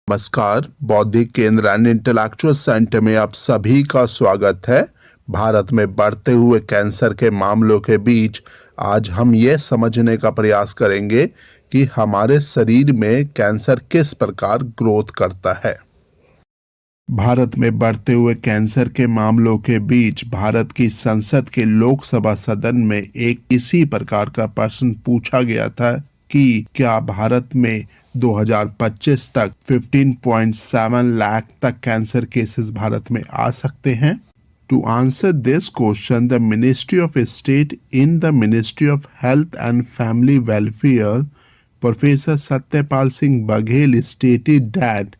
नमस्कार। बौद्धिक केंद्र एंड इंटेलेक्चुअल सेंटर में आप सभी का स्वागत है। भारत में बढ़ते हुए कैंसर के मामलों के बीच आज हम ये समझने का प्रयास करेंगे कि हमारे शरीर में कैंसर किस प्रकार ग्रोथ करता है। भारत में बढ़ते हुए कैंसर के मामलों के बीच भारत की संसद के लोकसभा सदन में एक इसी प्रकार का प्रश्न पूछा गया था कि क्या भारत में 2025 तक 15.7 लाख तक कैंसर केसेस भारत में आ सकते हैं। To answer this question, the ministry of state in the ministry of health and family welfare, professor Satyapal Singh Baghel stated that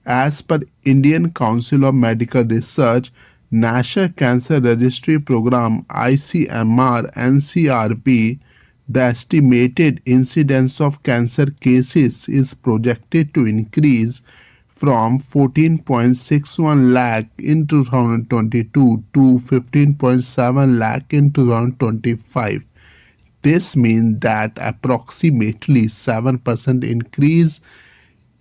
as per Indian Council of Medical Research, National Cancer Registry Program ICMR NCRP, the estimated incidence of cancer cases is projected to increase from 14.61 lakh in 2022 to 15.7 lakh in 2025. This means that approximately 7% increase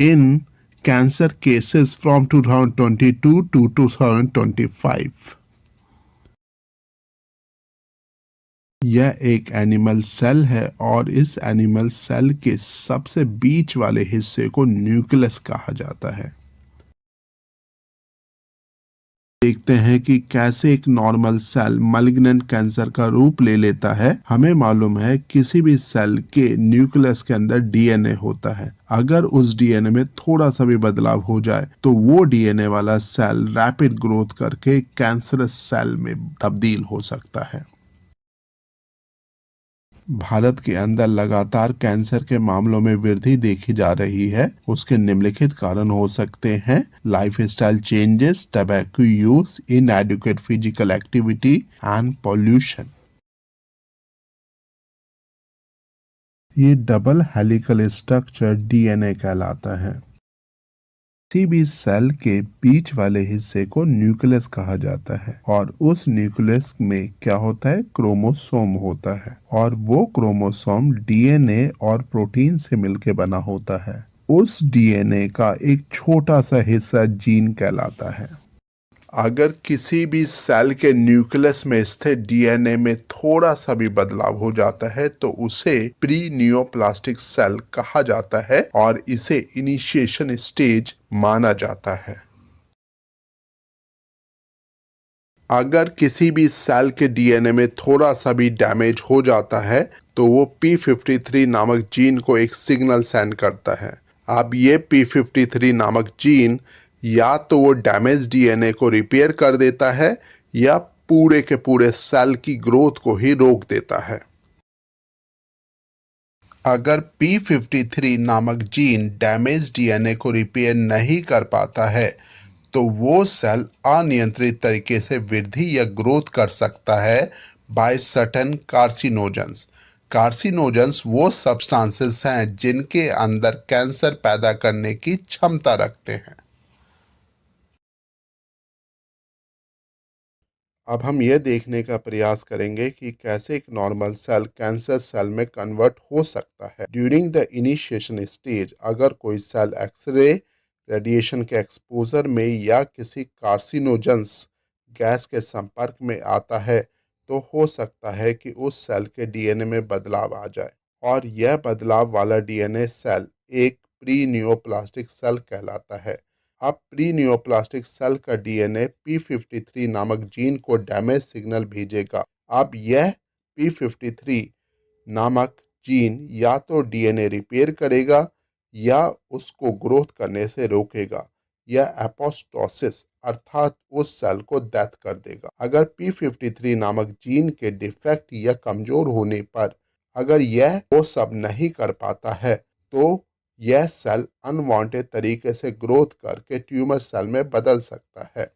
in cancer cases from 2022 to 2025. यह एक animal cell है और इस animal cell के सबसे बीच वाले हिस्से को न्यूक्लियस कहा जाता है। देखते हैं कि कैसे एक नॉर्मल सेल मलिग्नेंट कैंसर का रूप ले लेता है। हमें मालूम है किसी भी सेल के न्यूक्लियस के अंदर डीएनए होता है। अगर उस डीएनए में थोड़ा सा भी बदलाव हो जाए तो वो डीएनए वाला सेल रैपिड ग्रोथ करके कैंसरस सेल में तब्दील हो सकता है। भारत के अंदर लगातार कैंसर के मामलों में वृद्धि देखी जा रही है। उसके निम्नलिखित कारण हो सकते हैं: lifestyle changes, tobacco use, inadequate physical activity and pollution. ये डबल हेलिकल स्ट्रक्चर डीएनए कहलाता है। किसी भी सेल के बीच वाले हिस्से को न्यूक्लियस कहा जाता है और उस न्यूक्लियस में क्या होता है, क्रोमोसोम होता है और वो क्रोमोसोम डीएनए और प्रोटीन से मिलकर बना होता है। उस डीएनए का एक छोटा सा हिस्सा जीन कहलाता है। अगर किसी भी सेल के न्यूक्लियस में स्थित डीएनए में थोड़ा सा भी बदलाव हो जाता है तो उसे प्री नियोप्लास्टिक सेल कहा जाता है और इसे इनिशिएशन स्टेज माना जाता है। अगर किसी भी सेल के डीएनए में थोड़ा सा भी डैमेज हो जाता है तो वो p53 नामक जीन को एक सिग्नल सेंड करता है। अब ये p53 नामक जीन या तो वो डैमेज डीएनए को रिपेयर कर देता है या पूरे के पूरे सेल की ग्रोथ को ही रोक देता है। अगर p53 नामक जीन डैमेज डीएनए को रिपेयर नहीं कर पाता है तो वो सेल अनियंत्रित तरीके से वृद्धि या ग्रोथ कर सकता है बाय सर्टेन कार्सिनोजेंस। कार्सिनोजेंस वो सब्सटेंसेस हैं जिनके अंदर कैंसर पैदा करने की क्षमता रखते हैं। अब हम यह देखने का प्रयास करेंगे कि कैसे एक नॉर्मल सेल कैंसर सेल में कन्वर्ट हो सकता है। ड्यूरिंग द इनिशिएशन स्टेज अगर कोई सेल एक्सरे, रेडिएशन के एक्सपोजर में या किसी कार्सिनोजेंस गैस के संपर्क में आता है तो हो सकता है कि उस सेल के डीएनए में बदलाव आ जाए और यह बदलाव वाला डीएनए सेल एक प्री नियोप्लास्टिक सेल कहलाता है। अब प्री नियोप्लास्टिक सेल का डीएनए p53 नामक जीन को डैमेज सिग्नल भेजेगा। अब यह p53 नामक जीन या तो डीएनए रिपेयर करेगा या उसको ग्रोथ करने से रोकेगा या एपोस्टोसिस अर्थात उस सेल को डेथ कर देगा। अगर p53 नामक जीन के डिफेक्ट या कमजोर होने पर अगर यह वो सब नहीं कर पाता है तो यह सेल अनवांटेड तरीके से ग्रोथ करके ट्यूमर सेल में बदल सकता है।